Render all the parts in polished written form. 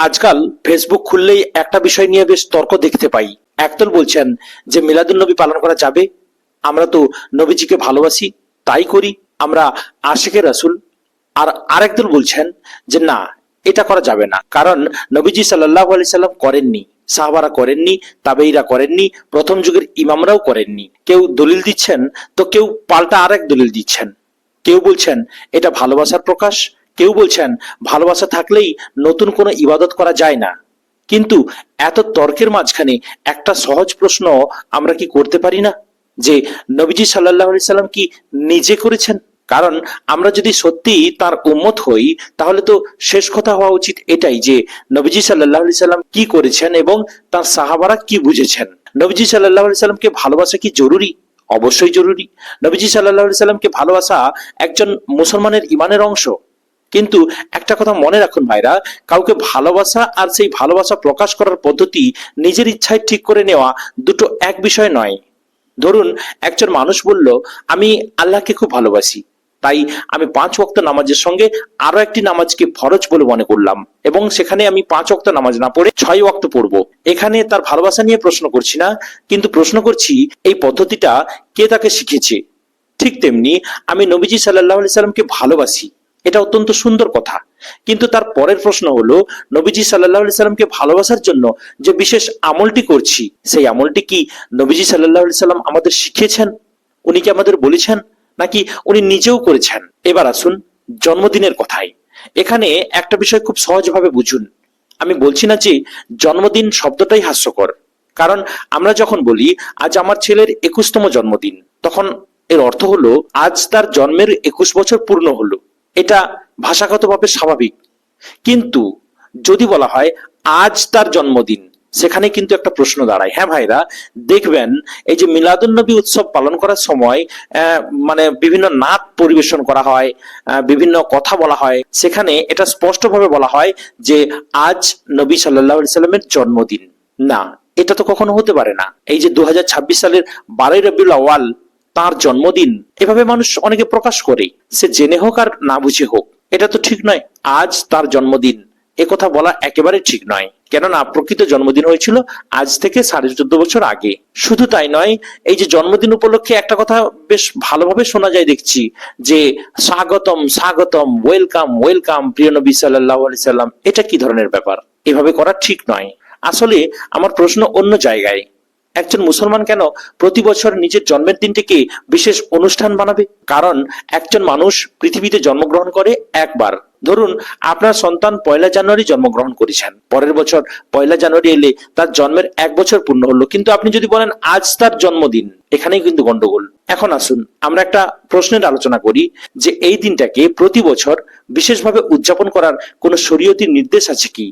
আজকাল ফেসবুক খুললেই একটা বিষয় নিয়ে বেশ তর্ক দেখতে পাই। একদল বলছেন যে মিলাদুন্নবী পালন করা যাবে, আমরা তো নবীজিকে ভালোবাসি তাই করি, আমরা আশিকে রাসূল। আর আরেক দল বলছেন যে না, এটা করা যাবে না, কারণ নবীজি সাল্লাল্লাহু আলাইহি সাল্লাম করেননি, সাহাবারা করেননি, তাবেঈরা করেননি, প্রথম যুগের ইমামরাও করেননি। কেউ দলিল দিচ্ছেন তো কেউ পাল্টা আরেক দলিল দিচ্ছেন। কেউ বলছেন এটা ভালোবাসার প্রকাশ, কেউ বলছেন ভালোবাসা থাকলেই নতুন কোনো ইবাদত করা যায় না। কিন্তু এত তর্কের মাঝখানে একটা সহজ প্রশ্ন আমরা কি করতে পারি না, যে নবীজি সাল্লাল্লাহু আলাইহি সাল্লাম কি নিজে করেছেন? কারণ আমরা যদি সত্যি তার উম্মত হই, তাহলে তো শেষ কথা হওয়া উচিত এটাই যে নবীজি সাল্লাল্লাহু আলাইহি সাল্লাম কি করেছেন এবং তার সাহাবারা কি বুঝেছেন। নবীজি সাল্লাল্লাহু আলাইহি সাল্লামকে ভালোবাসা কি জরুরি? অবশ্যই জরুরি। নবীজি সাল্লাল্লাহু আলাইহি সাল্লামকে ভালোবাসা একজন মুসলমানের ঈমানের অংশ। কিন্তু একটা কথা মনে রাখুন ভাইরা, কাউকে ভালোবাসা আর সেই ভালোবাসা প্রকাশ করার পদ্ধতি নিজের ইচ্ছায় ঠিক করে নেওয়া দুটো এক বিষয় নয়। ধরুন একজন মানুষ বলল, আমি আল্লাহকে খুব ভালোবাসি, তাই আমি 5 ওয়াক্ত নামাজের সঙ্গে আরো একটি নামাজকে ফরজ বলে মনে করলাম এবং সেখানে আমি 5 ওয়াক্ত নামাজ না পড়ে 6 ওয়াক্ত পড়বো। এখানে তার ভালোবাসা নিয়ে প্রশ্ন করছি না, কিন্তু প্রশ্ন করছি এই পদ্ধতিটা কে তাকে শিখেছে। ঠিক তেমনি আমি নবীজি সাল্লাল্লাহু আলাইহি সাল্লামকে ভালোবাসি, এটা অত্যন্ত সুন্দর কথা, কিন্তু তার পরের প্রশ্ন হলো নবীজি সাল্লাল্লাহু আলাইহি সাল্লামকে ভালোবাসার জন্য যে বিশেষ আমলটি করছি, সেই আমলটি কি নবীজি সাল্লাল্লাহু আলাইহি সাল্লাম আমাদের শিখিয়েছেন? উনি কি আমাদের বলেছেন, নাকি উনি নিজেও করেছেন? এবার আসুন জন্মদিনের কথায়। এখানে একটা বিষয় খুব সহজভাবে বুঝুন। আমি বলছি না যে জন্মদিন শব্দটাই হাস্যকর, কারণ আমরা যখন বলি আজ আমার ছেলের 21তম জন্মদিন, তখন এর অর্থ হলো আজ তার জন্মের 21 বছর পূর্ণ হলো। এটা ভাষাগতভাবে স্বাভাবিক। কিন্তু যদি বলা হয় আজ তার জন্মদিন, সেখানে কিন্তু একটা প্রশ্ন দাঁড়ায়। হ্যাঁ ভাইরা, দেখবেন এই যে মিলাদুন্নবী উৎসব পালন করার সময় মানে বিভিন্ন নাচ পরিবেশন করা হয়, বিভিন্ন কথা বলা হয়, সেখানে এটা স্পষ্টভাবে বলা হয় যে আজ নবী সাল্লাল্লাহু আলাইহি সাল্লামের জন্মদিন। না, এটা তো কখনো হতে পারে না। এই যে 2026 সালের 12ই রবিউল আউয়াল তার জন্মদিন, এভাবে মানুষ অনেকে প্রকাশ করে, সে জেনে হোক আর না বুঝে হোক, এটা তো ঠিক নয়। আজ তার জন্মদিন এ কথা বলা একেবারে ঠিক নয়, কেননা প্রকৃত জন্মদিন হয়েছিল আজ থেকে 14.5 বছর আগে। শুধু তাই নয়, এই যে জন্মদিন উপলক্ষে একটা কথা বেশ ভালোভাবে শোনা যায় দেখছি, যে স্বাগতম স্বাগতম, ওয়েলকাম ওয়েলকাম প্রিয় নবী সাল্লাল্লাহু আলাইহি সাল্লাম। এটা কি ধরনের ব্যাপার? এভাবে করা ঠিক নয়। আসলে আমার প্রশ্ন অন্য জায়গায়। একজন মুসলমান কেন প্রতি বছর নিজের জন্মের দিনটিকে বিশেষ অনুষ্ঠান বানাবে? কারণ একজন মানুষ পৃথিবীতে জন্মগ্রহণ করে একবার। ধরুন আপনার সন্তান 1 জানুয়ারি জন্মগ্রহণ করেছেন, পরের বছর 1 জানুয়ারি এলে তার জন্মের 1 বছর পূর্ণ হলো, কিন্তু আপনি যদি বলেন আজ তার জন্মদিন, এখানেই কিন্তু গন্ডগোল। এখন আসুন আমরা একটা প্রশ্নের আলোচনা করি, যে এই দিনটাকে প্রতি বছর বিশেষভাবে উদযাপন করার কোন শরীয়তি নির্দেশ আছে কি?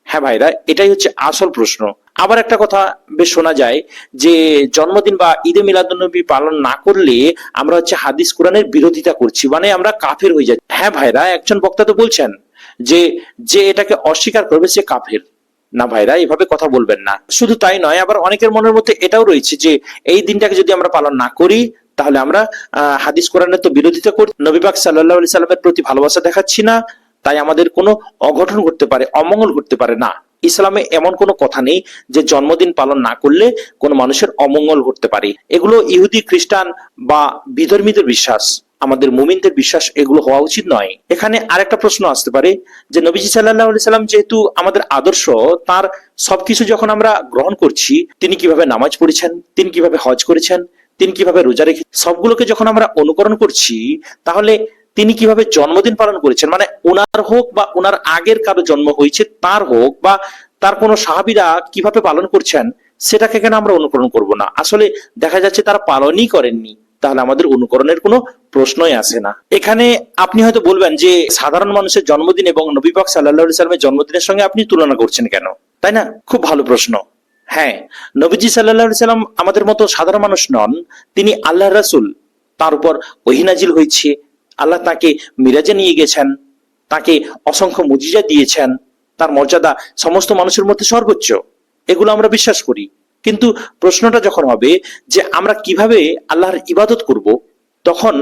হ্যাঁ ভাইরা, এটাই হচ্ছে আসল প্রশ্ন। আবার একটা কথা বেশ শোনা যায় যে জন্মদিন বা ঈদে মিলাদুন্নবী পালন না করলে আমরা হচ্ছে হাদিস কোরআনের বিরোধিতা করছি, মানে আমরা কাফের হয়ে যাচ্ছি। হ্যাঁ ভাইরা, একজন বক্তা তো বলছেন যে যে এটাকে অস্বীকার করবে সে কাফের। না ভাইরা, এভাবে কথা বলবেন না। শুধু তাই নয়, আবার অনেকের মনের মধ্যে এটাও রয়েছে যে এই দিনটাকে যদি আমরা পালন না করি, তাহলে আমরা হাদিস কোরআনের তো বিরোধিতা করি, নবী পাক সাল্লাল্লাহু আলাইহি সাল্লামের প্রতি ভালোবাসা দেখাচ্ছি না, তাই আমাদের কোনো অঘটন ঘটতে পারে, অমঙ্গল ঘটতে পারে। না, ইসলামে এমন কোনো কথা নেই যে জন্মদিন পালন না করলে কোনো মানুষের অমঙ্গল ঘটতে পারে। এগুলো ইহুদি, খ্রিস্টান বা বিধর্মীদের বিশ্বাস, আমাদের মুমিনদের বিশ্বাস এগুলো হওয়া উচিত নয়। এখানে আরেকটা প্রশ্ন আসতে পারে যে নবীজি সাল্লাল্লাহু আলাইহি সাল্লাম যেহেতু আমাদের আদর্শ, তার সবকিছু যখন আমরা গ্রহণ করছি, তিনি কিভাবে নামাজ পড়েছেন, তিনি কিভাবে হজ করেছেন, তিনি কিভাবে রোজা রেখে, সবগুলোকে যখন আমরা অনুকরণ করছি, তাহলে তিনি কিভাবে জন্মদিন পালন করেছেন, মানে ওনার হোক বা ওনার আগের কারো জন্ম হয়েছে তার হোক, বা তার কোনো সাহাবীরা কিভাবে পালন করছেন, সেটাকে কেন আমরা অনুকরণ করব না? আসলে দেখা যাচ্ছে তারা পালনই করেননি, তাহলে আমাদের অনুকরণের কোনো প্রশ্নই আসে না। এখানে আপনি হয়তো বলবেন যে সাধারণ মানুষের জন্মদিন এবং নবী পাক সাল্লাল্লাহু আলাইহি সাল্লামের জন্মদিনের সঙ্গে আপনি তুলনা করছেন কেন, তাই না? খুব ভালো প্রশ্ন। হ্যাঁ, নবীজি সাল্লাল্লাহু আলাইহি সাল্লাম আমাদের মতো সাধারণ মানুষ নন, তিনি আল্লাহর রাসূল। তার উপর ওহী নাজিল হয়েছে, আল্লাহ তাকে মিরাজে নিয়ে গেছেন, তাকে অসংখ্য মুজিজা দিয়েছেন, তার মর্যাদা সমস্ত মানুষের মধ্যে সর্বোচ্চ। এগুলো আমরা বিশ্বাস করি। কিন্তু প্রশ্নটা যখন হবে যে আমরা কিভাবে আল্লাহর ইবাদত করব, তখন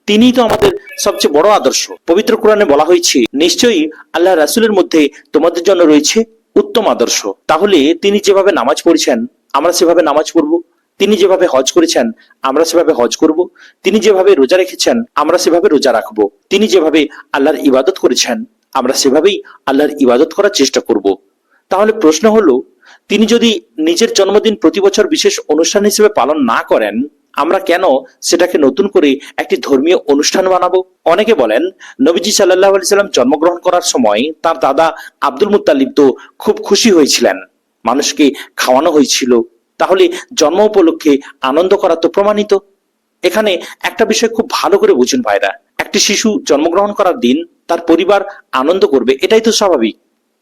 তিনিই তো আমাদের সবচেয়ে বড় আদর্শ। পবিত্র কোরআনে বলা হয়েছে, নিশ্চয়ই আল্লাহ রাসূলের মধ্যে তোমাদের জন্য রয়েছে উত্তম আদর্শ। তাহলে তিনি যেভাবে নামাজ পড়েছেন আমরা সেভাবে নামাজ পড়ব, তিনি যেভাবে হজ করেছেন আমরা সেভাবে হজ করব, তিনি যেভাবে রোজা রেখেছেন আমরা সেভাবে রোজা রাখব, তিনি যেভাবে আল্লাহর ইবাদত করেছেন আমরা সেভাবেই আল্লাহর ইবাদত করার চেষ্টা করব। তাহলে প্রশ্ন হলো, তিনি যদি নিজের জন্মদিন প্রতি বছর বিশেষ অনুষ্ঠান হিসেবে পালন না করেন, আমরা কেন সেটাকে নতুন করে একটি ধর্মীয় অনুষ্ঠান বানাবো? অনেকে বলেন, নবীজি সাল্লাল্লাহু আলাইহি সাল্লাম জন্মগ্রহণ করার সময় তার দাদা আব্দুল মুত্তালিব তো খুব খুশি হয়েছিলেন, মানুষকে খাওয়ানো হয়েছিল, তাহলে জন্ম উপলক্ষে আনন্দ করা তো প্রমাণিত। এখানে একটা বিষয় খুব ভালো করে বুঝুন ভাইরা, একটি শিশু জন্মগ্রহণ করার দিন তার পরিবার আনন্দ করবে, এটাই তো স্বাভাবিক।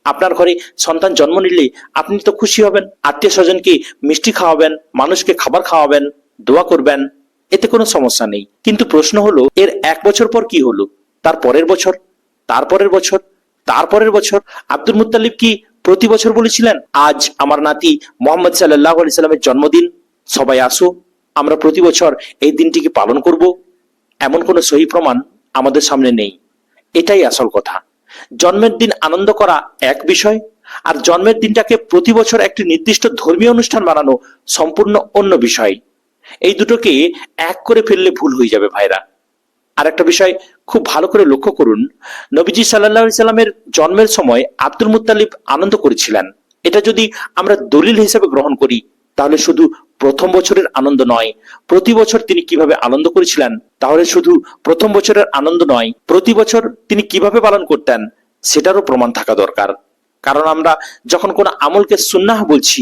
আপনার ঘরে সন্তান জন্ম নিলে আপনি তো খুশি হবেন, আত্মীয় স্বজনকে মিষ্টি খাওয়াবেন, মানুষকে খাবার খাওয়াবেন, দোয়া করবেন, এতে কোনো সমস্যা নেই। কিন্তু প্রশ্ন হলো, এর 1 বছর পর কি হলো? তার পরের বছর, তারপরের বছর, তারপরের বছর আব্দুল মুত্তালিব কি প্রতি বছর বলেছিলেন, আজ আমার নাতি মোহাম্মদ সাল্লাল্লাহু আলাইহি সাল্লামের জন্মদিন, সবাই আসো আমরা প্রতি বছর এই দিনটিকে পালন করব? এমন কোনো সহি প্রমাণ আমাদের সামনে নেই। এটাই আসল কথা। জন্মের দিন আনন্দ করা এক বিষয়, আর জন্মের দিনটাকে প্রতি বছর একটি নির্দিষ্ট ধর্মীয় অনুষ্ঠান বানানো সম্পূর্ণ অন্য বিষয়। এই দুটোকে এক করে ফেললে ভুল হয়ে যাবে ভাইরা। আর একটা বিষয় খুব ভালো করে লক্ষ্য করুন, নবীজি সাল্লাল্লাহু আলাইহি সাল্লামের জন্মের সময় আব্দুল মুত্তালিব আনন্দ করেছিলেন। এটা যদি আমরা দলিল হিসেবে গ্রহণ করি, তাহলে শুধু প্রথম বছরের আনন্দ নয়, প্রতি বছর তিনি কিভাবে আনন্দ করেছিলেন, তাহলে শুধু প্রথম বছরের আনন্দ নয়, প্রতি বছর তিনি কিভাবে পালন করতেন সেটারও প্রমাণ থাকা দরকার। কারণ আমরা যখন কোনো আমলকে সুন্নাহ বলছি,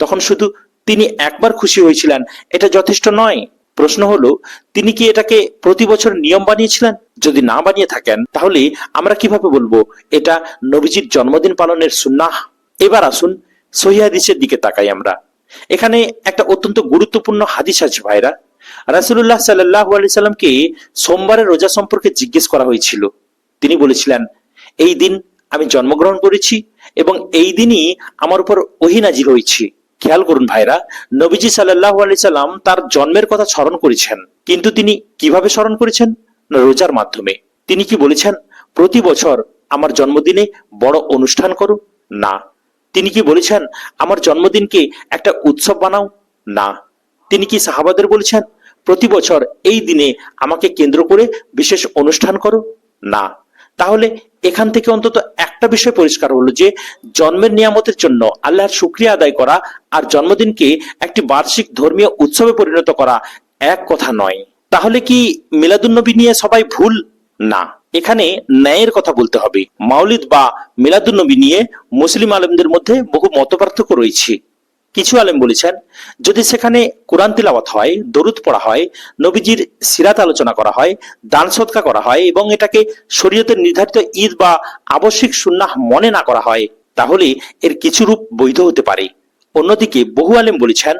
তখন শুধু তিনি একবার খুশি হয়েছিলেন এটা যথেষ্ট নয়। প্রশ্ন হলো, তিনি কি এটাকে প্রতি বছর নিয়ম বানিয়েছিলেন? যদি না বানিয়ে থাকেন, তাহলে আমরা কিভাবে বলবো এটা নবীজির জন্মদিন পালনের সুন্নাহ? এবার আসুন সহিহ হাদিসের দিকে তাকাই আমরা। এখানে একটা অত্যন্ত গুরুত্বপূর্ণ হাদিস আছে ভাইরা। রাসূলুল্লাহ সাল্লাল্লাহু আলাইহি সাল্লামকে সোমবারের রোজা সম্পর্কে জিজ্ঞেস করা হয়েছিল। তিনি বলেছিলেন, এই দিন আমি জন্মগ্রহণ করেছি এবং এই দিনই আমার উপর ওহী নাজিল হয়েছে। খেয়াল করুন ভাইরা, নবীজি সাল্লাল্লাহু আলাইহি সাল্লাম তার জন্মের কথা স্মরণ করেছেন, কিন্তু তিনি কিভাবে স্মরণ করেছেন? না, রোজার মাধ্যমে। তিনি কি বলেছেন প্রতি বছর আমার জন্মদিনে বড় অনুষ্ঠান করো? না। তিনি কি বলেছেন আমার জন্মদিনকে একটা উৎসব বানাও? না। তিনি কি সাহাবাদের বলেছেন প্রতি বছর এই দিনে আমাকে কেন্দ্র করে বিশেষ অনুষ্ঠান করো? না। তাহলে এখান থেকে অন্তত একটা বিষয় পরিষ্কার হলো যে জন্মের নিয়ামতের জন্য আল্লাহর শুকরিয়া আদায় করা আর জন্মদিনকে একটি বার্ষিক ধর্মীয় উৎসবে পরিণত করা এক কথা নয়। তাহলে কি মিলাদুন্নবী নিয়ে সবাই ভুল? না, এখানে ন্যায়ের কথা বলতে হবে। মাউলিদ বা মিলাদুন্নবী নিয়ে মুসলিম আলেমদের মধ্যে বহু মতপার্থক্য রয়েছে। কিছু আলেম বলেছেন যদি সেখানে কোরআন তিলাওয়াত হয়, দরুদ পড়া হয়, নবীজির সিরাত আলোচনা করা হয়, দান সদকা করা হয় এবং এটাকে শরীয়তের নির্ধারিত ঈদ বা আবশ্যিক সুন্নাহ মনে না করা হয়, তাহলে এর কিছু রূপ বৈধ হতে পারে। অন্যদিকে বহু আলেম বলেছেন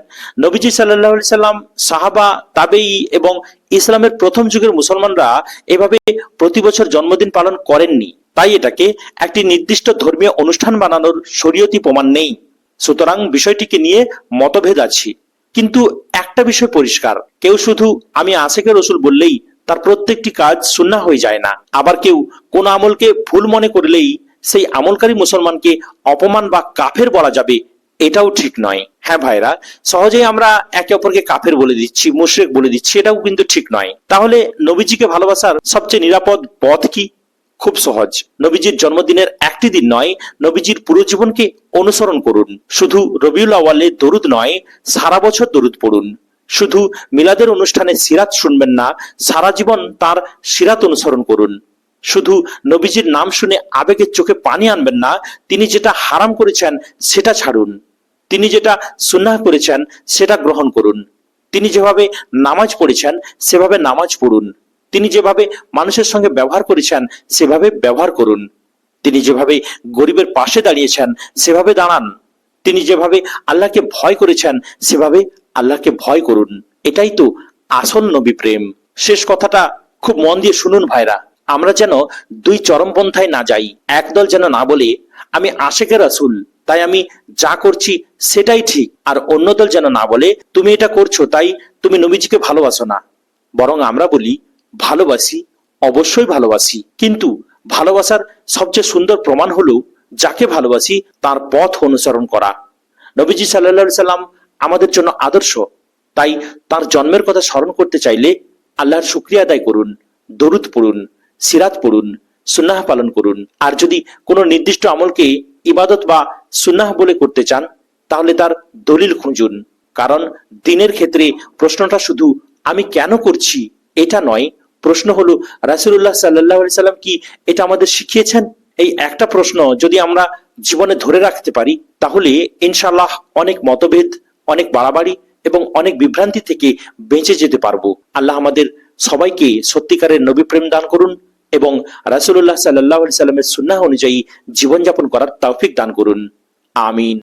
নবীজি সাল্লাল্লাহু আলাইহি সাল্লাম, সাহাবা, তাবেঈ এবং ইসলামের প্রথম যুগের মুসলমানরা এভাবে প্রতি বছর জন্মদিন পালন করেননি, তাই এটাকে একটি নির্দিষ্ট ধর্মীয় অনুষ্ঠান বানানোর শরীয়তি প্রমাণ নেই। সুতরাং বিষয়টিকে নিয়ে মতভেদ আছে, কিন্তু একটা বিষয় পরিষ্কার, কেউ শুধু আমি আশিকে রসুল বললেই তার প্রত্যেকটি কাজ সুন্নাহ হয়ে যায় না। আবার কেউ কোন আমলকে ভুল মনে করলেই সেই আমলকারী মুসলমানকে অপমান বা কাফের বলা যাবে, এটাও ঠিক নয়। হ্যাঁ ভাইরা, সহজেই আমরা একে অপরকে কাফের বলে দিচ্ছি, মুশরিক বলে দিচ্ছি, এটাও কিন্তু ঠিক নয়। তাহলে নবীজিকে ভালোবাসার সবচেয়ে নিরাপদ পথ কি? খুব সহজ। নবীজির জন্মদিনের একটি দিন নয়, নবীজির পুরো জীবনকে অনুসরণ করুন। শুধু রবিউল আউয়ালে দরুদ নয়, সারা বছর দরুদ পড়ুন। শুধু মিলাদের অনুষ্ঠানে সিরাত শুনবেন না, সারা জীবন তার সিরাত অনুসরণ করুন। শুধু নবীজির নাম শুনে আবেগের চোখে পানি আনবেন না, তিনি যেটা হারাম করেছেন সেটা ছাড়ুন। তিনি যেটা সুন্নাহ করেছেন সেটা গ্রহণ করুন। তিনি যেভাবে নামাজ পড়েছেন সেভাবে নামাজ পড়ুন। তিনি যেভাবে মানুষের সঙ্গে ব্যবহার করেছেন সেভাবে ব্যবহার করুন। তিনি যেভাবে গরিবের পাশে দাঁড়িয়েছেন সেভাবে দাঁড়ান। তিনি যেভাবে আল্লাহকে ভয় করেছেন সেভাবে আল্লাহকে ভয় করুন। এটাই তো আসল নবী প্রেম। শেষ কথাটা খুব মন দিয়ে শুনুন ভাইরা, আমরা যেন দুই চরমপন্থায় না যাই। একদল যেন না বলে আমি আশিকে রাসূল, তাই আমি যা করছি সেটাই ঠিক, আর অন্য দল যেন না বলে তুমি এটা করছো তাই তুমি নবীজিকে ভালোবাসো না। বরং আমরা বলি ভালোবাসি, অবশ্যই ভালোবাসি, কিন্তু ভালোবাসার সবচেয়ে সুন্দর প্রমাণ হলো যাকে ভালোবাসি তার পথ অনুসরণ করা। নবীজি সাল্লাল্লাহু সাল্লাম আমাদের জন্য আদর্শ, তাই তার জন্মের কথা স্মরণ করতে চাইলে আল্লাহর শুকরিয়া আদায় করুন, দরুদ পড়ুন, সিরাত পড়ুন, সুন্নাহ পালন করুন। আর যদি কোনো নির্দিষ্ট আমলকে ইবাদত বা সুন্নাহ বলে করতে চান তাহলে তার দলিল খুঁজুন। কারণ দিনের ক্ষেত্রে প্রশ্নটা শুধু আমি কেন করছি এটা নয়, প্রশ্ন হলো রাসূলুল্লাহ সাল্লাল্লাহু আলাইহি সাল্লাম কি এটা আমাদের শিখিয়েছেন। এই একটা প্রশ্ন যদি আমরা জীবনে ধরে রাখতে পারি তাহলে ইনশাআল্লাহ অনেক মতভেদ, অনেক বাড়াবাড়ি এবং অনেক বিভ্রান্তি থেকে বেঁচে যেতে পারবো। আল্লাহ আমাদের সবাইকে সত্যিকারের নবী প্রেম দান করুন এবং রাসূলুল্লাহ সাল্লাল্লাহু আলাইহি সাল্লামের সুন্নাহ অনুযায়ী জীবনযাপন করার তৌফিক দান করুন। আমিন।